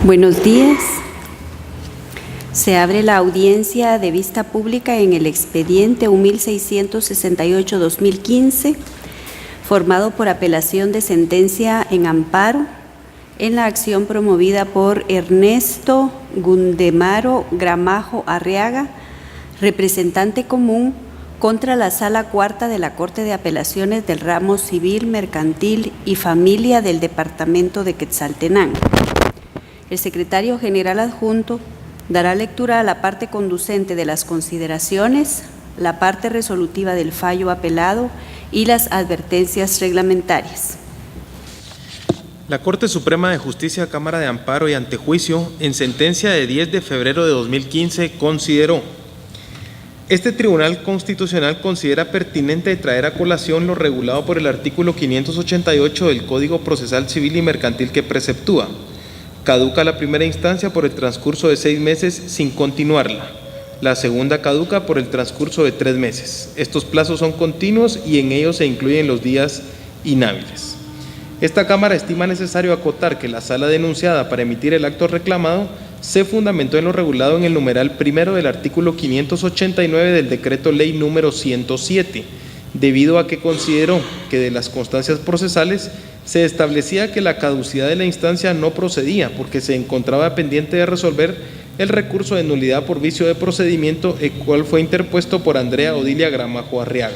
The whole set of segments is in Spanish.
Buenos días. Se abre la audiencia de vista pública en el expediente 1668-2015, formado por apelación de sentencia en amparo en la acción promovida por Ernesto Gundemaro Gramajo Arriaga, representante común, contra la Sala Cuarta de la Corte de Apelaciones del Ramo Civil, Mercantil y Familia del Departamento de Quetzaltenango. El secretario general adjunto dará lectura a la parte conducente de las consideraciones, la parte resolutiva del fallo apelado y las advertencias reglamentarias. La Corte Suprema de Justicia, Cámara de Amparo y Antejuicio, en sentencia de 10 de febrero de 2015, consideró: este Tribunal Constitucional considera pertinente traer a colación lo regulado por el artículo 588 del Código Procesal Civil y Mercantil, que preceptúa: caduca la primera instancia por el transcurso de 6 meses sin continuarla. La segunda caduca por el transcurso de 3 meses. Estos plazos son continuos y en ellos se incluyen los días inhábiles. Esta Cámara estima necesario acotar que la sala denunciada para emitir el acto reclamado se fundamentó en lo regulado en el numeral primero del artículo 589 del Decreto Ley número 107, debido a que consideró que de las constancias procesales se establecía que la caducidad de la instancia no procedía porque se encontraba pendiente de resolver el recurso de nulidad por vicio de procedimiento, el cual fue interpuesto por Andrea Odilia Gramajo Arriaga,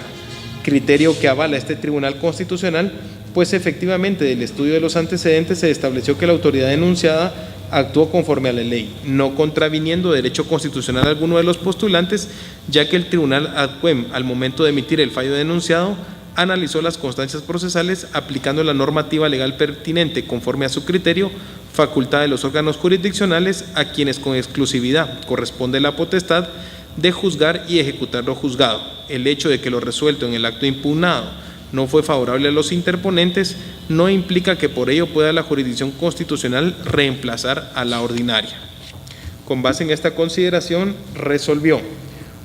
criterio que avala este Tribunal Constitucional, pues efectivamente del estudio de los antecedentes se estableció que la autoridad denunciada actuó conforme a la ley, no contraviniendo derecho constitucional alguno de los postulantes, ya que el Tribunal Adquem, al momento de emitir el fallo denunciado, analizó las constancias procesales aplicando la normativa legal pertinente conforme a su criterio, facultad de los órganos jurisdiccionales, a quienes con exclusividad corresponde la potestad de juzgar y ejecutar lo juzgado. El hecho de que lo resuelto en el acto impugnado no fue favorable a los interponentes no implica que por ello pueda la jurisdicción constitucional reemplazar a la ordinaria. Con base en esta consideración, resolvió: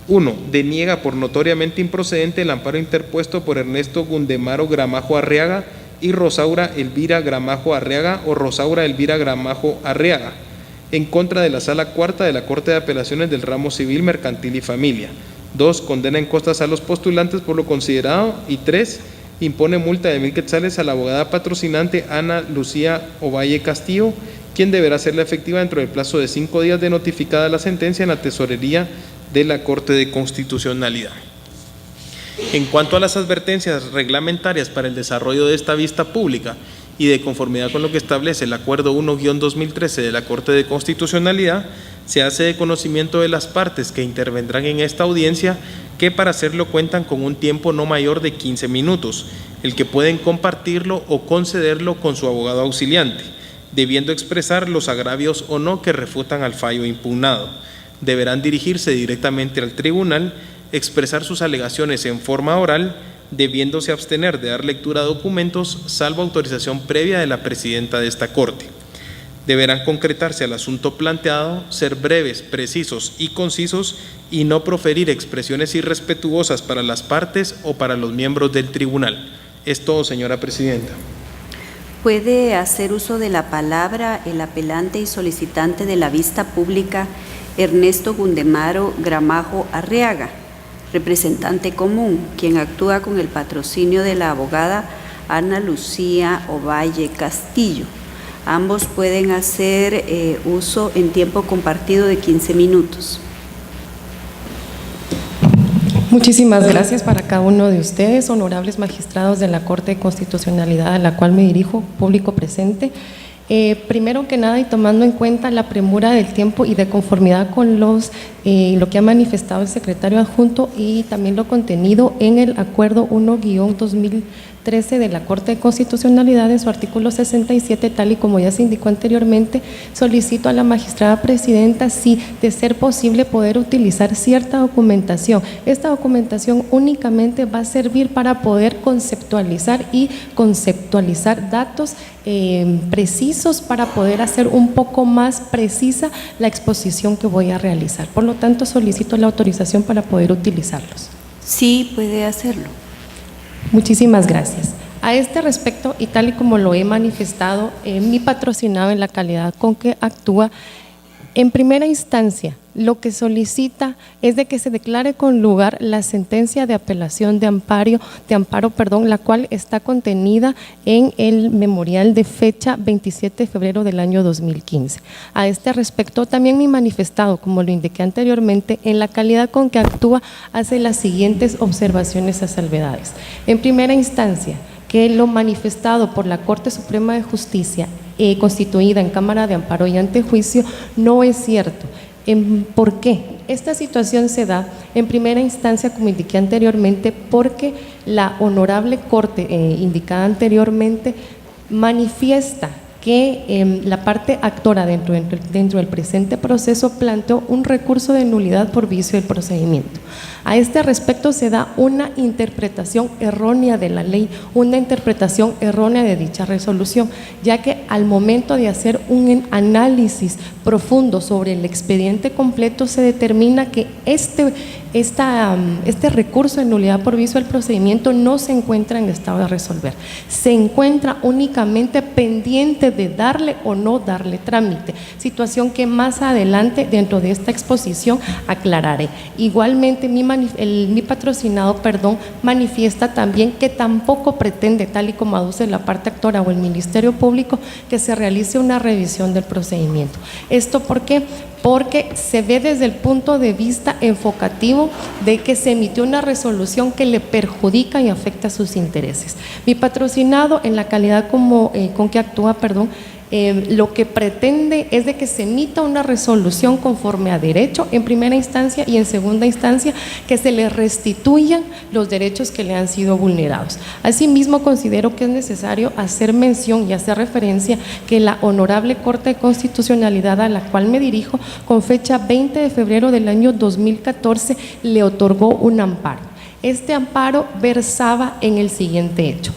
1. Deniega por notoriamente improcedente el amparo interpuesto por Ernesto Gundemaro Gramajo Arriaga y Rosaura Elvira Gramajo Arriaga o Rosaura Elvira Gramajo Arriaga en contra de la Sala Cuarta de la Corte de Apelaciones del Ramo Civil, Mercantil y Familia. 2. Condena en costas a los postulantes por lo considerado. Y 3. Impone multa de 1,000 quetzales a la abogada patrocinante Ana Lucía Ovalle Castillo, quien deberá hacerla efectiva dentro del plazo de 5 días de notificada la sentencia en la tesorería de la Corte de Constitucionalidad. En cuanto a las advertencias reglamentarias para el desarrollo de esta vista pública y de conformidad con lo que establece el Acuerdo 1-2013 de la Corte de Constitucionalidad, se hace de conocimiento de las partes que intervendrán en esta audiencia que para hacerlo cuentan con un tiempo no mayor de 15 minutos, el que pueden compartirlo o concederlo con su abogado auxiliante, debiendo expresar los agravios o no que refutan al fallo impugnado. Deberán dirigirse directamente al tribunal, expresar sus alegaciones en forma oral, debiéndose abstener de dar lectura a documentos, salvo autorización previa de la presidenta de esta Corte. Deberán concretarse al asunto planteado, ser breves, precisos y concisos y no proferir expresiones irrespetuosas para las partes o para los miembros del tribunal. Es todo, señora presidenta. Puede hacer uso de la palabra el apelante y solicitante de la vista pública Ernesto Gundemaro Gramajo Arriaga, representante común, quien actúa con el patrocinio de la abogada Ana Lucía Ovalle Castillo. Ambos pueden hacer uso en tiempo compartido de 15 minutos. Muchísimas gracias para cada uno de ustedes, honorables magistrados de la Corte de Constitucionalidad a la cual me dirijo, público presente. Primero que nada, y tomando en cuenta la premura del tiempo y de conformidad con lo que ha manifestado el secretario adjunto y también lo contenido en el Acuerdo 1-2013 de la Corte de Constitucionalidad en su artículo 67, tal y como ya se indicó anteriormente, solicito a la magistrada presidenta, si de ser posible, poder utilizar cierta documentación. Esta documentación únicamente va a servir para poder conceptualizar datos precisos para poder hacer un poco más precisa la exposición que voy a realizar. Por lo tanto, solicito la autorización para poder utilizarlos. Sí, puede hacerlo. Muchísimas gracias. A este respecto, y tal y como lo he manifestado, mi patrocinado en la calidad con que actúa, en primera instancia, lo que solicita es de que se declare con lugar la sentencia de apelación de amparo, la cual está contenida en el memorial de fecha 27 de febrero del año 2015. A este respecto, también mi manifestado, como lo indiqué anteriormente, en la calidad con que actúa, hace las siguientes observaciones a salvedades. En primera instancia, que lo manifestado por la Corte Suprema de Justicia constituida en Cámara de Amparo y Antejuicio no es cierto. ¿Por qué? Esta situación se da en primera instancia, como indiqué anteriormente, porque la honorable Corte indicada anteriormente manifiesta que la parte actora dentro del presente proceso planteó un recurso de nulidad por vicio del procedimiento. A este respecto se da una interpretación errónea de la ley, una interpretación errónea de dicha resolución, ya que al momento de hacer un análisis profundo sobre el expediente completo se determina que este recurso de nulidad por vicio del procedimiento no se encuentra en estado de resolver, se encuentra únicamente pendiente de darle o no darle trámite, situación que más adelante dentro de esta exposición aclararé. Igualmente mi patrocinado manifiesta también que tampoco pretende, tal y como aduce la parte actora o el Ministerio Público, que se realice una revisión del procedimiento. ¿Esto por qué? Porque se ve desde el punto de vista enfocativo de que se emitió una resolución que le perjudica y afecta sus intereses. Mi patrocinado, en la calidad con que actúa, lo que pretende es de que se emita una resolución conforme a derecho en primera instancia y en segunda instancia que se le restituyan los derechos que le han sido vulnerados. Asimismo, considero que es necesario hacer mención y hacer referencia que la Honorable Corte de Constitucionalidad, a la cual me dirijo, con fecha 20 de febrero del año 2014, le otorgó un amparo. Este amparo versaba en el siguiente hecho.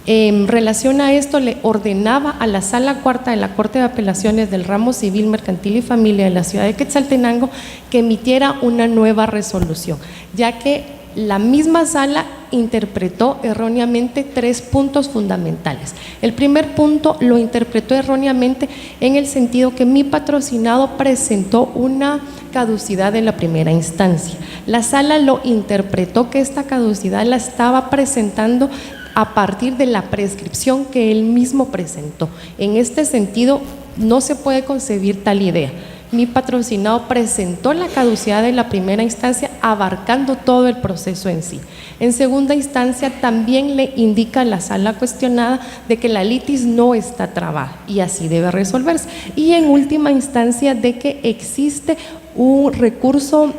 En relación a esto, le ordenaba a la Sala Cuarta de la Corte de Apelaciones del Ramo Civil, Mercantil y Familia de la ciudad de Quetzaltenango que emitiera una nueva resolución, ya que la misma sala interpretó erróneamente 3 puntos fundamentales. El primer punto lo interpretó erróneamente en el sentido que mi patrocinado presentó una caducidad en la primera instancia. La sala lo interpretó que esta caducidad la estaba presentando a partir de la prescripción que él mismo presentó. En este sentido, no se puede concebir tal idea. Mi patrocinado presentó la caducidad de la primera instancia abarcando todo el proceso en sí. En segunda instancia, también le indica a la sala cuestionada de que la litis no está trabada y así debe resolverse. Y en última instancia, de que existe un recurso,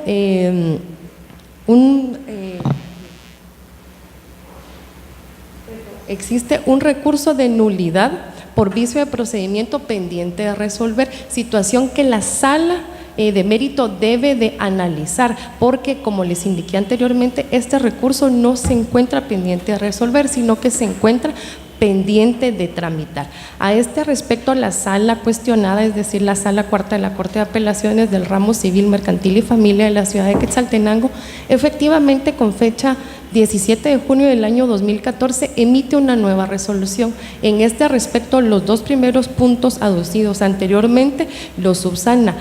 existe un recurso de nulidad por vicio de procedimiento pendiente de resolver, situación que la sala de mérito debe de analizar, porque como les indiqué anteriormente, este recurso no se encuentra pendiente de resolver, sino que se encuentra pendiente de tramitar. A este respecto, la sala cuestionada, es decir, la Sala Cuarta de la Corte de Apelaciones del Ramo Civil, Mercantil y Familia de la ciudad de Quetzaltenango, efectivamente con fecha 17 de junio del año 2014 emite una nueva resolución. En este respecto, los 2 primeros puntos aducidos anteriormente los subsana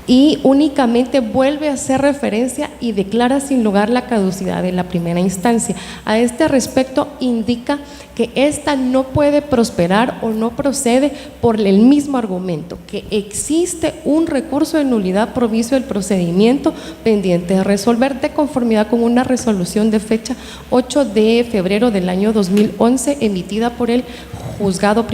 y únicamente vuelve a hacer referencia y declara sin lugar la caducidad de la primera instancia. A este respecto, indica que esta no puede prosperar o no procede por el mismo argumento, que existe un recurso de nulidad por vicio del procedimiento pendiente de resolver de conformidad con una resolución de fecha 8 de febrero del año 2011 emitida por el juzgado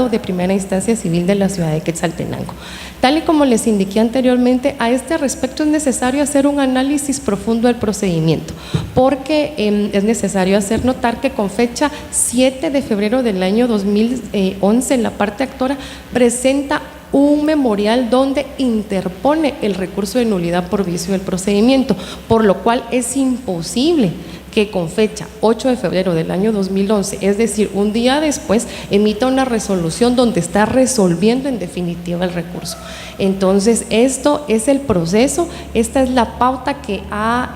de primera instancia civil de la ciudad de Quetzaltenango. Tal y como les indiqué anteriormente, a este respecto es necesario hacer un análisis profundo del procedimiento, porque es necesario hacer notar que con fecha 7 de febrero del año 2011, la parte actora presenta un memorial donde interpone el recurso de nulidad por vicio del procedimiento, por lo cual es imposible que con fecha 8 de febrero del año 2011, es decir, un día después, emita una resolución donde está resolviendo en definitiva el recurso. Entonces, esto es el proceso, esta es la pauta que ha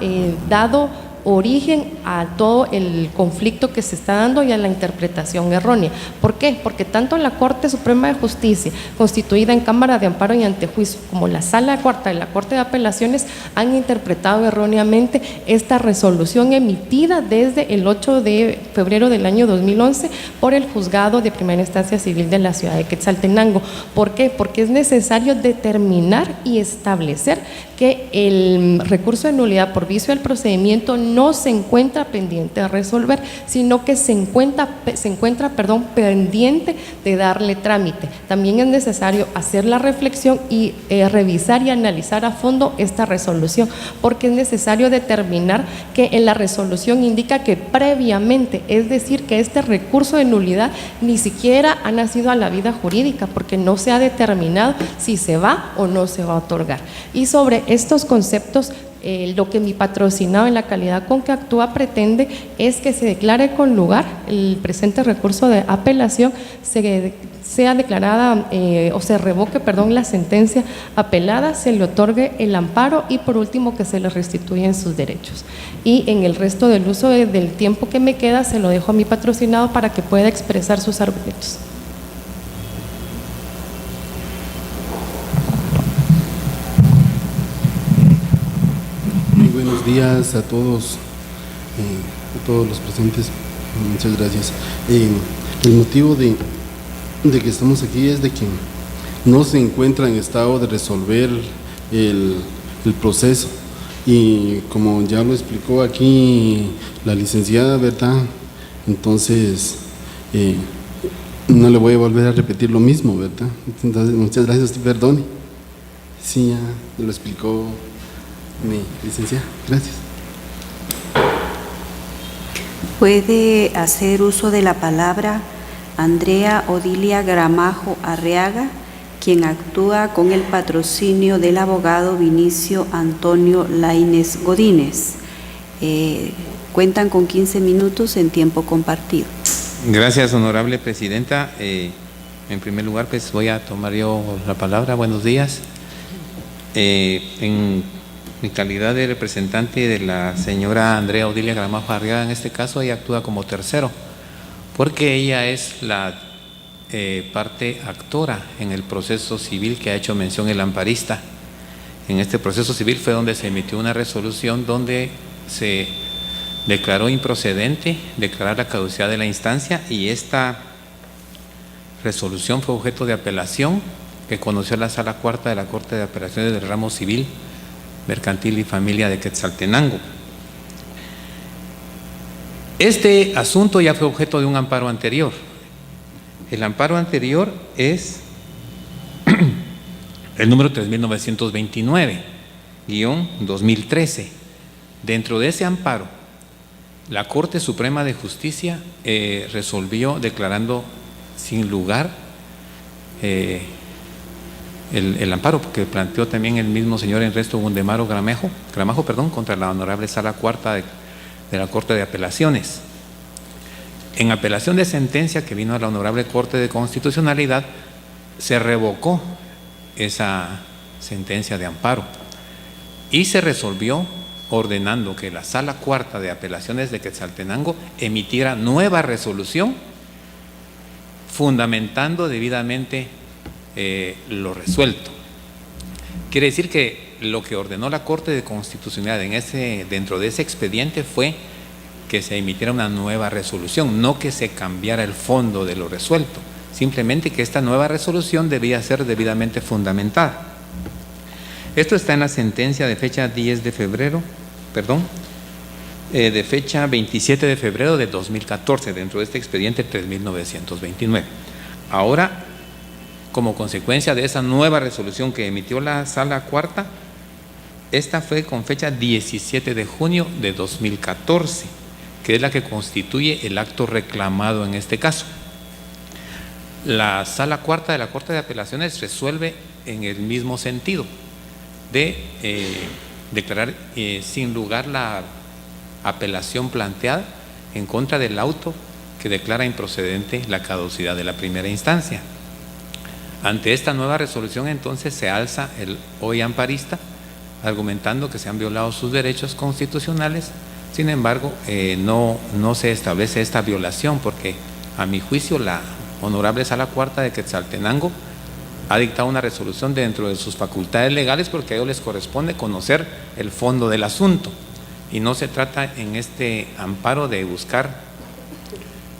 dado origen a todo el conflicto que se está dando y a la interpretación errónea. ¿Por qué? Porque tanto la Corte Suprema de Justicia, constituida en Cámara de Amparo y Antejuicio, como la Sala Cuarta de la Corte de Apelaciones han interpretado erróneamente esta resolución emitida desde el 8 de febrero del año 2011 por el Juzgado de Primera Instancia Civil de la ciudad de Quetzaltenango. ¿Por qué? Porque es necesario determinar y establecer que el recurso de nulidad por vicio del procedimiento no se encuentra pendiente de resolver, sino que se encuentra pendiente de darle trámite. También es necesario hacer la reflexión y revisar y analizar a fondo esta resolución, porque es necesario determinar que en la resolución indica que previamente, es decir, que este recurso de nulidad ni siquiera ha nacido a la vida jurídica, porque no se ha determinado si se va o no se va a otorgar. Y sobre estos conceptos, lo que mi patrocinado en la calidad con que actúa pretende es que se declare con lugar el presente recurso de apelación, sea declarada o se revoque, la sentencia apelada, se le otorgue el amparo y por último que se le restituyan sus derechos. Y en el resto del uso del tiempo que me queda se lo dejo a mi patrocinado para que pueda expresar sus argumentos. Buenos días a todos los presentes. Muchas gracias. El motivo de que estamos aquí es de que no se encuentra en estado de resolver el proceso, y como ya lo explicó aquí la licenciada, ¿verdad? Entonces no le voy a volver a repetir lo mismo, ¿verdad? Entonces, muchas gracias, perdone. Sí, ya lo explicó mi licenciada. Gracias. Puede hacer uso de la palabra Andrea Odilia Gramajo Arriaga, quien actúa con el patrocinio del abogado Vinicio Antonio Laínez Godínez. Cuentan con 15 minutos en tiempo compartido. Gracias, honorable presidenta. En primer lugar, pues voy a tomar yo la palabra. Buenos días. En mi calidad de representante de la señora Andrea Odilia Gramajo Arriaga, en este caso ella actúa como tercero, porque ella es la parte actora en el proceso civil que ha hecho mención el amparista. En este proceso civil fue donde se emitió una resolución donde se declaró improcedente declarar la caducidad de la instancia, y esta resolución fue objeto de apelación que conoció la Sala Cuarta de la Corte de Apelaciones del Ramo Civil, Mercantil y Familia de Quetzaltenango. Este asunto ya fue objeto de un amparo anterior. El amparo anterior es el número 3929-2013. Dentro de ese amparo, la Corte Suprema de Justicia resolvió declarando sin lugar el amparo, porque planteó también el mismo señor Ernesto Gundemaro Gramajo, contra la honorable Sala Cuarta de la Corte de Apelaciones. En apelación de sentencia que vino a la honorable Corte de Constitucionalidad, se revocó esa sentencia de amparo y se resolvió ordenando que la Sala Cuarta de Apelaciones de Quetzaltenango emitiera nueva resolución fundamentando debidamente lo resuelto. Quiere decir que lo que ordenó la Corte de Constitucionalidad dentro de ese expediente fue que se emitiera una nueva resolución, no que se cambiara el fondo de lo resuelto, simplemente que esta nueva resolución debía ser debidamente fundamentada. Esto está en la sentencia de fecha 27 de febrero de 2014, dentro de este expediente 3929. Ahora, como consecuencia de esa nueva resolución que emitió la Sala Cuarta, esta fue con fecha 17 de junio de 2014, que es la que constituye el acto reclamado en este caso. La Sala Cuarta de la Corte de Apelaciones resuelve en el mismo sentido de declarar sin lugar la apelación planteada en contra del auto que declara improcedente la caducidad de la primera instancia. Ante esta nueva resolución, entonces, se alza el hoy amparista argumentando que se han violado sus derechos constitucionales Sin embargo, no se establece esta violación porque, a mi juicio, la Honorable Sala Cuarta de Quetzaltenango ha dictado una resolución dentro de sus facultades legales porque a ellos les corresponde conocer el fondo del asunto. Y no se trata en este amparo de buscar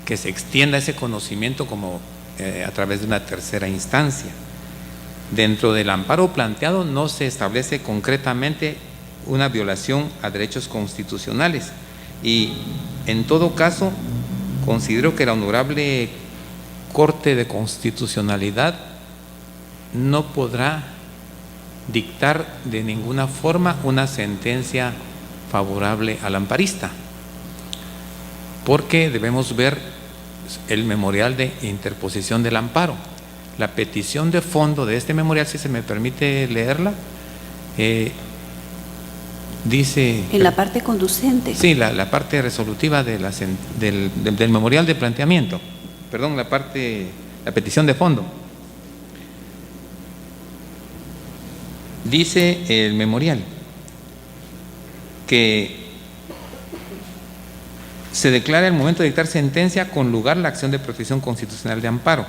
que se extienda ese conocimiento como a través de una tercera instancia. Dentro del amparo planteado no se establece concretamente una violación a derechos constitucionales y en todo caso considero que la Honorable Corte de Constitucionalidad no podrá dictar de ninguna forma una sentencia favorable al amparista, porque debemos ver el memorial de interposición del amparo. La petición de fondo de este memorial, si se me permite leerla, dice… En la parte conducente. Sí, la parte resolutiva de del memorial de planteamiento, perdón, la petición de fondo. Dice el memorial que se declara el momento de dictar sentencia con lugar la acción de protección constitucional de amparo.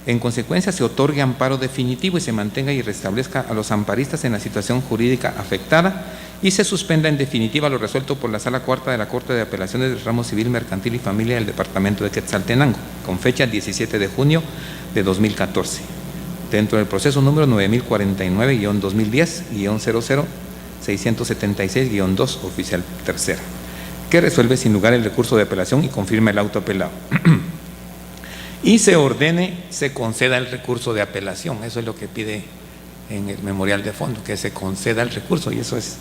En consecuencia, se otorgue amparo definitivo y se mantenga y restablezca a los amparistas en la situación jurídica afectada y se suspenda en definitiva lo resuelto por la Sala Cuarta de la Corte de Apelaciones del Ramo Civil, Mercantil y Familia del Departamento de Quetzaltenango, con fecha 17 de junio de 2014, dentro del proceso número 9049-2010-00-676-2, oficial tercera, que resuelve sin lugar el recurso de apelación y confirma el auto apelado. Y se conceda el recurso de apelación. Eso es lo que pide en el memorial de fondo, que se conceda el recurso, y eso es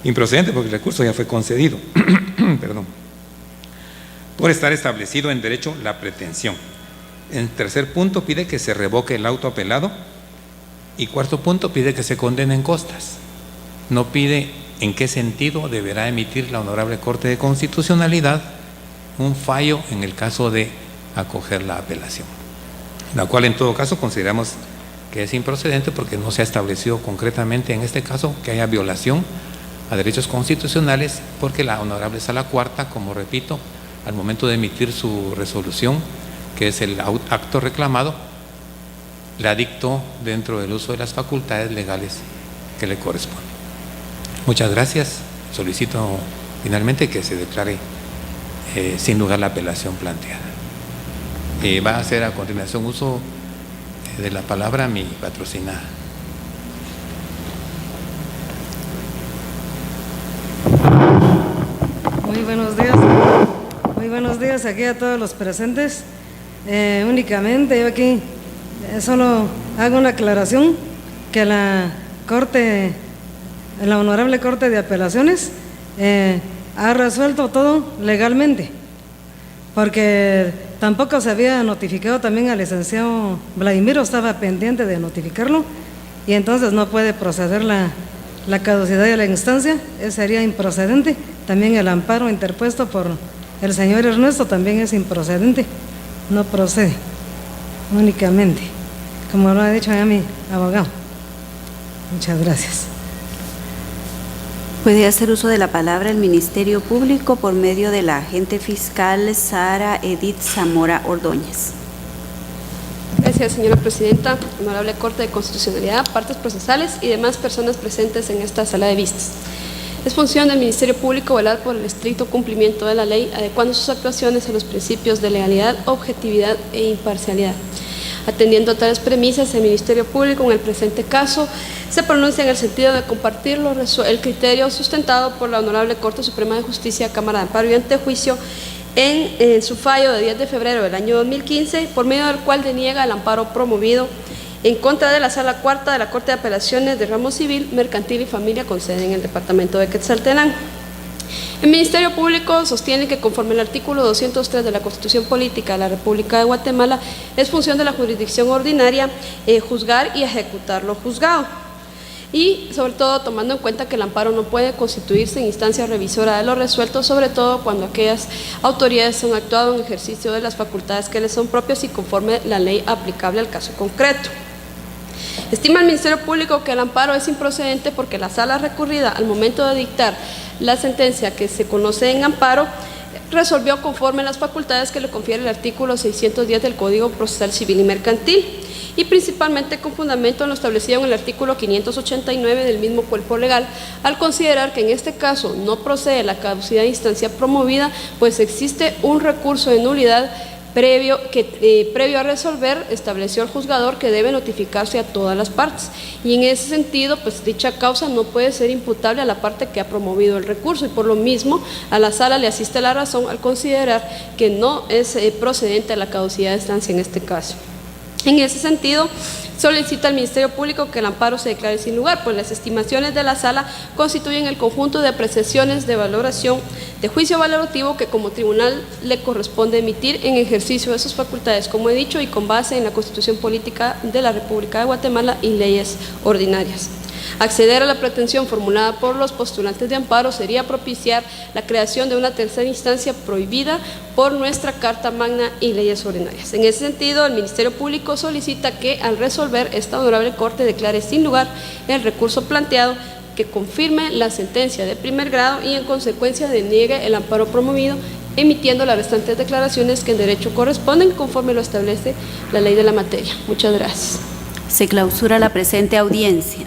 improcedente porque el recurso ya fue concedido. Perdón. Por estar establecido en derecho la pretensión. En tercer punto pide que se revoque el auto apelado y cuarto punto pide que se condenen costas. No pide en qué sentido deberá emitir la Honorable Corte de Constitucionalidad un fallo en el caso de acoger la apelación, la cual en todo caso consideramos que es improcedente porque no se ha establecido concretamente en este caso que haya violación a derechos constitucionales, porque la Honorable Sala Cuarta, como repito, al momento de emitir su resolución, que es el acto reclamado, la dictó dentro del uso de las facultades legales que le corresponden. Muchas gracias. Solicito finalmente que se declare sin lugar la apelación planteada. Va a hacer a continuación uso de la palabra mi patrocinada. Muy buenos días aquí a todos los presentes. Únicamente yo aquí solo hago una aclaración que la Honorable Corte de Apelaciones ha resuelto todo legalmente, porque tampoco se había notificado también al licenciado Vladimiro, estaba pendiente de notificarlo y entonces no puede proceder la caducidad de la instancia, sería improcedente. También el amparo interpuesto por el señor Ernesto también es improcedente, no procede, únicamente, como lo ha dicho ya mi abogado. Muchas gracias. Puede hacer uso de la palabra el Ministerio Público por medio de la agente fiscal Sara Edith Zamora Ordóñez. Gracias, señora presidenta, Honorable Corte de Constitucionalidad, partes procesales y demás personas presentes en esta sala de vistas. Es función del Ministerio Público velar por el estricto cumplimiento de la ley, adecuando sus actuaciones a los principios de legalidad, objetividad e imparcialidad. Atendiendo a tales premisas, el Ministerio Público, en el presente caso, se pronuncia en el sentido de compartir el criterio sustentado por la Honorable Corte Suprema de Justicia, Cámara de Amparo y Antejuicio, en su fallo de 10 de febrero del año 2015, por medio del cual deniega el amparo promovido en contra de la Sala Cuarta de la Corte de Apelaciones de Ramo Civil, Mercantil y Familia con sede en el Departamento de Quetzaltenango. El Ministerio Público sostiene que conforme al artículo 203 de la Constitución Política de la República de Guatemala, es función de la jurisdicción ordinaria juzgar y ejecutar lo juzgado. Y sobre todo tomando en cuenta que el amparo no puede constituirse en instancia revisora de lo resuelto, sobre todo cuando aquellas autoridades han actuado en ejercicio de las facultades que les son propias y conforme la ley aplicable al caso concreto. Estima el Ministerio Público que el amparo es improcedente porque la sala recurrida, al momento de dictar la sentencia que se conoce en amparo, resolvió conforme a las facultades que le confiere el artículo 610 del Código Procesal Civil y Mercantil, y principalmente con fundamento en lo establecido en el artículo 589 del mismo cuerpo legal, al considerar que en este caso no procede la caducidad de instancia promovida, pues existe un recurso de nulidad previo a resolver, estableció el juzgador que debe notificarse a todas las partes, y en ese sentido, pues dicha causa no puede ser imputable a la parte que ha promovido el recurso, y por lo mismo a la sala le asiste la razón al considerar que no es procedente la caducidad de instancia en este caso. En ese sentido, solicita al Ministerio Público que el amparo se declare sin lugar, pues las estimaciones de la sala constituyen el conjunto de apreciaciones de valoración de juicio valorativo que como tribunal le corresponde emitir en ejercicio de sus facultades, como he dicho, y con base en la Constitución Política de la República de Guatemala y leyes ordinarias. Acceder a la pretensión formulada por los postulantes de amparo sería propiciar la creación de una tercera instancia prohibida por nuestra Carta Magna y leyes ordinarias. En ese sentido, el Ministerio Público solicita que al resolver esta honorable Corte declare sin lugar el recurso planteado, que confirme la sentencia de primer grado y en consecuencia deniegue el amparo promovido, emitiendo las restantes declaraciones que en derecho corresponden conforme lo establece la ley de la materia. Muchas gracias. Se clausura la presente audiencia.